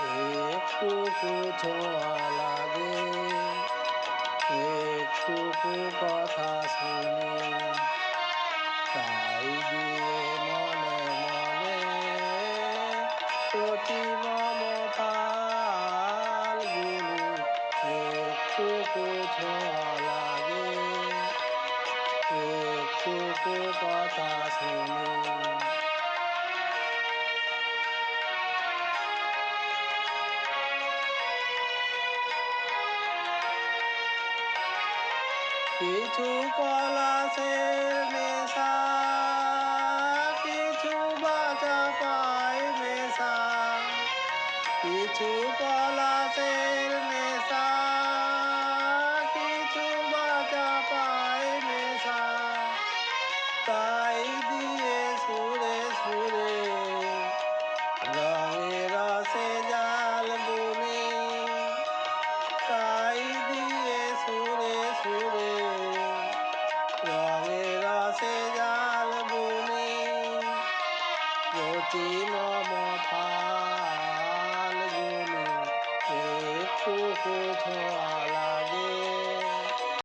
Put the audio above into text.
একটুকু ছোঁয়া লাগে, একটুকু কথা শুনি, তাই দিয়ে মনে মনে প্রতি মমতাল গুলি। একটুকু ছোঁয়া লাগে, একটুকু কথা শুনি। কিছু পলাশের নেশা, কিছু বাজা পায় নেশা, কিছু পলাশের নেশা, কিছু বাজা পায় নেশা, তাই দিয়ে সুরে সুরে রঙে রসে জাল বুনি, তাই দিয়ে সুরে সুরে রঙে রসে জাল বুনি। প্রতি মমতাল গুলি একটুকু ছোঁয়া